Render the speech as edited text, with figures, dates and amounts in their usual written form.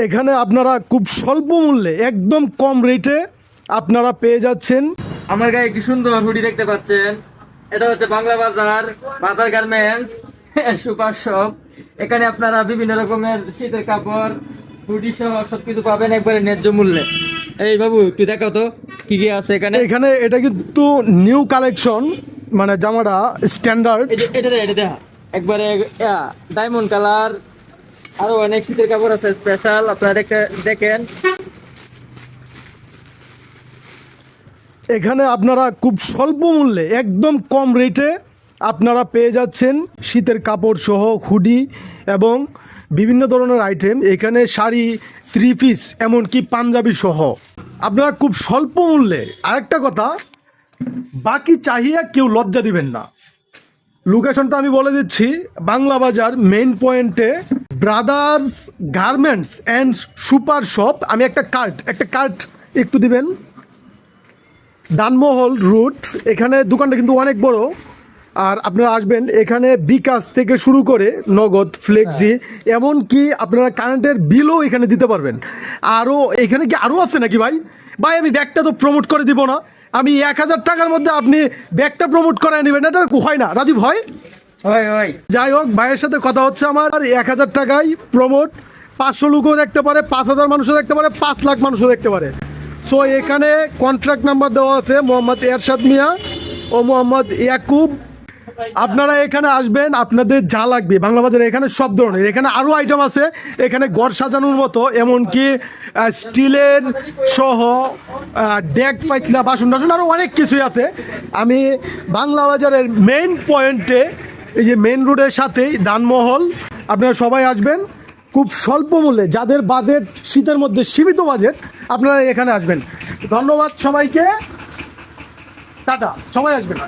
এখানে আপনারা খুব স্বল্প মূল্যে একদম কম রেটে আপনারা পেয়ে যাচ্ছেন। আমার গায়ে একটি সুন্দর হুডি দেখতে পাচ্ছেন। এটা হচ্ছে বাংলা বাজার বাজার গার্মেন্টস সুপার শপ। এখানে আপনারা বিভিন্ন রকমের শীতের কাপড় হুডি সহ সবকিছু পাবেন একবারে ন্যায্য মূল্যে। এই বাবু একটু দেখাও তো কি কি আছে এখানে। এখানে এটা কিন্তু নিউ কালেকশন, মানে জামাটা স্ট্যান্ডার্ড। এটা দেখা একবারে ডায়মন্ড কালার, আরো অনেক শীতের কাপড় আছে স্পেশাল, আপনারা দেখেন। এখানে আপনারা খুব স্বল্প মূল্যে একদম কম রেটে আপনারা পেয়ে যাচ্ছেন শীতের কাপড় সহ হুডি এবং বিভিন্ন ধরনের আইটেম। এখানে শাড়ি, থ্রি পিস, এমনকি পাঞ্জাবি সহ আপনারা খুব স্বল্প মূল্যে। আরেকটা কথা, বাকি চাহিয়া কেউ লজ্জা দিবেন না। লোকেশনটা আমি বলে দিচ্ছি, বাংলা বাজার মেইন পয়েন্টে brothers garments and super shop. আমি একটা কার্ড একটু দিবেন। দানমহল রুট, এখানে দোকানটা কিন্তু অনেক বড়। আর আপনারা আসবেন, এখানে বিকাশ থেকে শুরু করে নগদ, ফ্লেক্সি, এমনকি আপনারা কারেন্টের বিলও এখানে দিতে পারবেন। আরও এখানে কি আরও আছে নাকি ভাই? ভাই আমি ব্যাগটা তো প্রমোট করে দিব না। আমি 1000 টাকার মধ্যে আপনি ব্যাগটা প্রমোট করায় নেবেন, এটা হয় না রাজীব ভাই। যাই হোক, ভাইয়ের সাথে কথা হচ্ছে আমার। 1000 টাকায় প্রমোট 500 লোকও দেখতে পারে, 5000 মানুষও দেখতে পারে, 5 লাখ মানুষও দেখতে পারে। সো এখানে কন্ট্রাক্ট নাম্বার দেওয়া আছে মোহাম্মদ এরশাদ মিয়া ও মোহাম্মদ ইয়াকুব। আপনারা এখানে আসবেন, আপনাদের যা লাগবে বাংলা বাজারে এখানে সব ধরনের। এখানে আরও আইটেম আছে, এখানে ঘর সাজানোর মতো, এমনকি স্টিলের সহ ডেক, পাইতলা, বাসন টাসন, আরও অনেক কিছুই আছে। আমি বাংলা বাজারের মেইন পয়েন্টে, এই যে মেইন রোডের সাথেই দানমহল, আপনারা সবাই আসবেন খুব স্বল্প মূল্যে। যাদের বাজেট শীতের মধ্যে সীমিত বাজেট, আপনারা এখানে আসবেন। ধন্যবাদ সবাইকে, টাটা, সবাই আসবেন।